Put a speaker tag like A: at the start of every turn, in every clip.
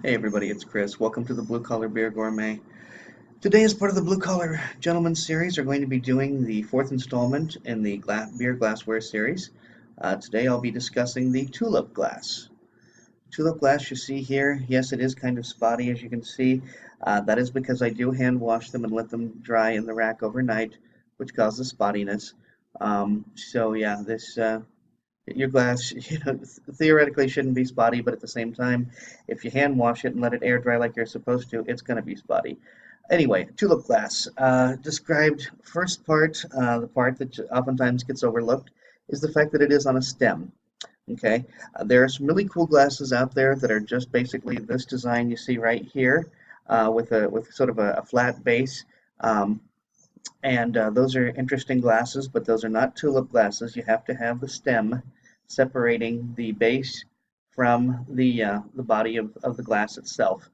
A: Hey everybody, it's Chris. Welcome to the Blue Collar Beer Gourmet. Today, as part of the Blue Collar Gentleman series, we're going to be doing the fourth installment in the beer glassware series. Today I'll be discussing the tulip glass. Tulip glass you see here, yes, it is kind of spotty as you can see. That is because I do hand wash them and let them dry in the rack overnight, which causes spottiness. So yeah, this your glass, theoretically shouldn't be spotty, but at the same time, if you hand wash it and let it air dry like you're supposed to, it's going to be spotty. Anyway, tulip glass. Described first part, the part that oftentimes gets overlooked, is the fact that it is on a stem. Okay, there are some really cool glasses out there that are just basically this design you see right here, with sort of a flat base. Um, and those are interesting glasses, but those are not tulip glasses. You have to have the stem separating the base from the body of the glass itself.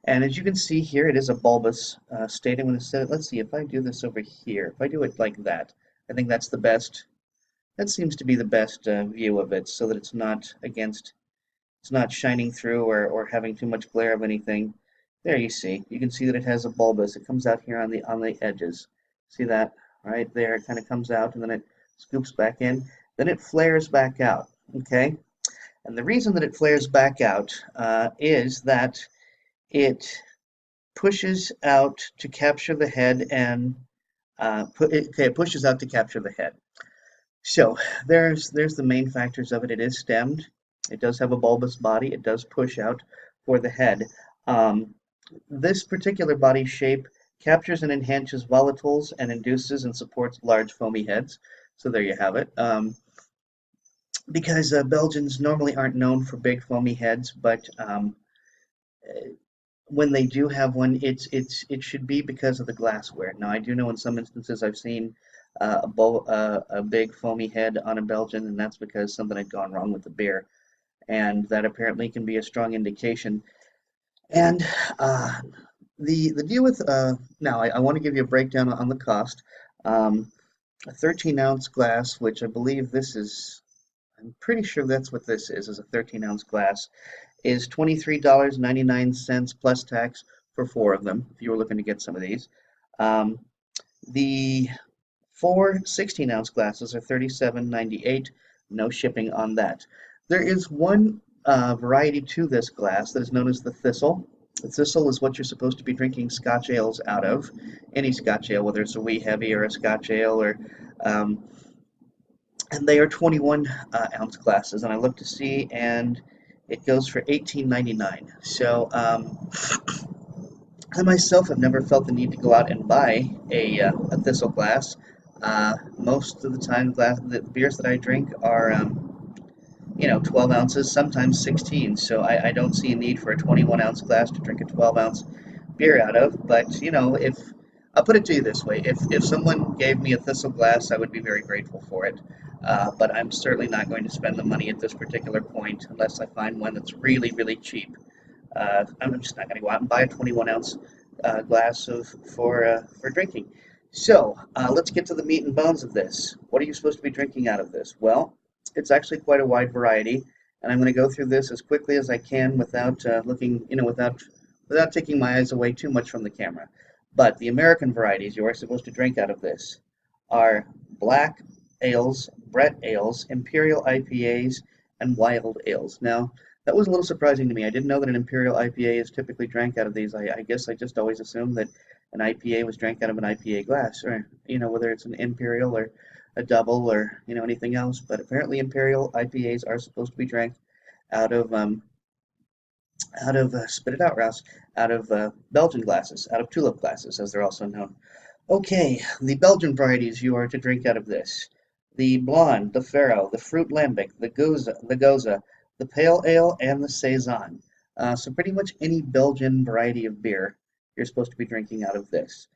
A: And as you can see here, it is a bulbous state. I'm going to set it. Let's see if I do this over here. If I do it like that, I think that's the best. That seems to be the best view of it, so that it's not against, it's not shining through or having too much glare of anything. There you see. You can see that it has a bulbous. It comes out here on the edges. See that right there? It kind of comes out and then it scoops back in. Then it flares back out. Okay, and the reason that it flares back out is that it pushes out to capture the head and it pushes out to capture the head. So there's the main factors of it. It is stemmed. It does have a bulbous body. It does push out for the head. Um, this particular body shape captures and enhances volatiles and induces and supports large foamy heads. So there you have it. Because Belgians normally aren't known for big foamy heads, but when they do have one, it should be because of the glassware. Now I do know in some instances I've seen a big foamy head on a Belgian, and that's because something had gone wrong with the beer, and that apparently can be a strong indication. And the deal with now I want to give you a breakdown on the cost. A 13-ounce glass, which I believe this is, I'm pretty sure that's what this is a 13-ounce glass, is $23.99 plus tax for four of them, if you were looking to get some of these. Um, the four 16-ounce glasses are $37.98, no shipping on that. There is one variety to this glass that is known as the thistle. The thistle is what you're supposed to be drinking Scotch ales out of, any Scotch ale, whether it's a wee heavy or a Scotch ale, or um, and they are 21 ounce glasses. And I looked to see, and it goes for $18.99. So I myself have never felt the need to go out and buy a thistle glass. Most of the time, the beers that I drink are 12 ounces, sometimes 16. So I don't see a need for a 21-ounce glass to drink a 12-ounce beer out of. But if I'll put it to you this way, if someone gave me a thistle glass, I would be very grateful for it. But I'm certainly not going to spend the money at this particular point unless I find one that's really, really cheap. I'm just not going to go out and buy a 21-ounce glass for drinking. So let's get to the meat and bones of this. What are you supposed to be drinking out of this? Well, it's actually quite a wide variety, and I'm going to go through this as quickly as I can without without taking my eyes away too much from the camera. But the American varieties you are supposed to drink out of this are black ales, Brett ales, imperial IPAs, and wild ales. Now, that was a little surprising to me. I didn't know that an imperial IPA is typically drank out of these. I guess I just always assumed that an IPA was drank out of an IPA glass, or whether it's an imperial or a double or anything else. But apparently, imperial IPAs are supposed to be drank out of spit it out, Rouse, out of Belgian glasses, out of tulip glasses, as they're also known. Okay, the Belgian varieties you are to drink out of this: the blonde, the faro, the fruit lambic, the goza, the pale ale, and the saison. So pretty much any Belgian variety of beer you're supposed to be drinking out of this.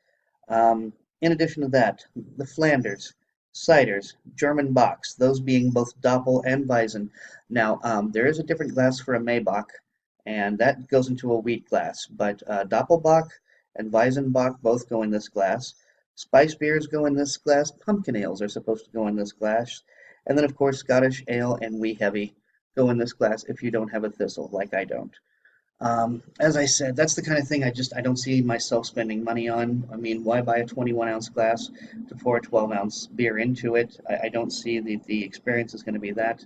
A: In addition to that, the Flanders, ciders, German Bocks, those being both Doppel and Weizen. Now, there is a different glass for a Maybach, and that goes into a wheat glass, but Doppelbock and Weizenbock both go in this glass. Spice beers go in this glass. Pumpkin ales are supposed to go in this glass. And then, of course, Scottish ale and wee heavy go in this glass if you don't have a thistle, like I don't. As I said, that's the kind of thing I don't see myself spending money on. I mean, why buy a 21-ounce glass to pour a 12-ounce beer into it? I don't see the experience is going to be that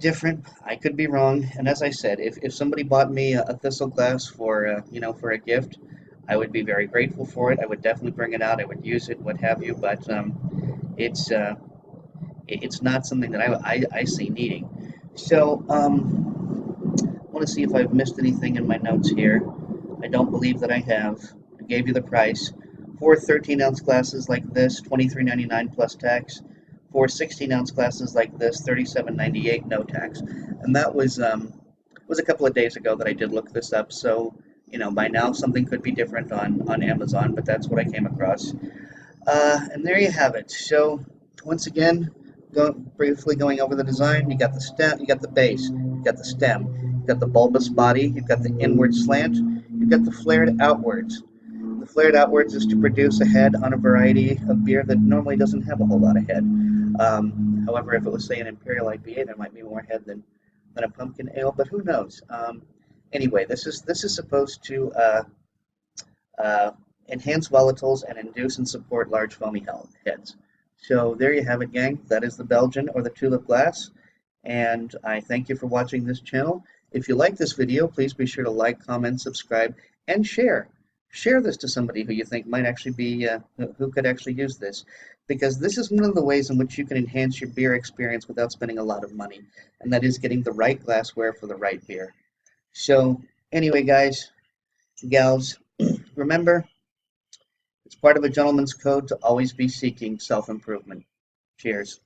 A: different. I could be wrong. And as I said, if somebody bought me a thistle glass for for a gift, I would be very grateful for it. I would definitely bring it out. I would use it, what have you. But it's uh, it's not something that I see needing. So I want to see if I've missed anything in my notes here. I don't believe that I have. I gave you the price. Four 13-ounce glasses like this, $23.99 plus tax. Four 16-ounce glasses like this, $37.98 no tax. And that was a couple of days ago that I did look this up. So by now something could be different on Amazon, but that's what I came across. And there you have it. So once again, briefly going over the design, you got the stem, you got the base, you got the stem, you got the bulbous body, you've got the inward slant, you've got the flared outwards. The flared outwards is to produce a head on a variety of beer that normally doesn't have a whole lot of head. However, if it was, say, an Imperial IPA, there might be more head than a pumpkin ale, but who knows? Anyway, this is supposed to uh, enhance volatiles and induce and support large foamy heads. So there you have it, gang. That is the Belgian or the tulip glass. And I thank you for watching this channel. If you like this video, please be sure to like, comment, subscribe, and share. Share this to somebody who you think might actually be, who could actually use this. Because this is one of the ways in which you can enhance your beer experience without spending a lot of money. And that is getting the right glassware for the right beer. So anyway, guys, gals, remember, it's part of a gentleman's code to always be seeking self-improvement. Cheers.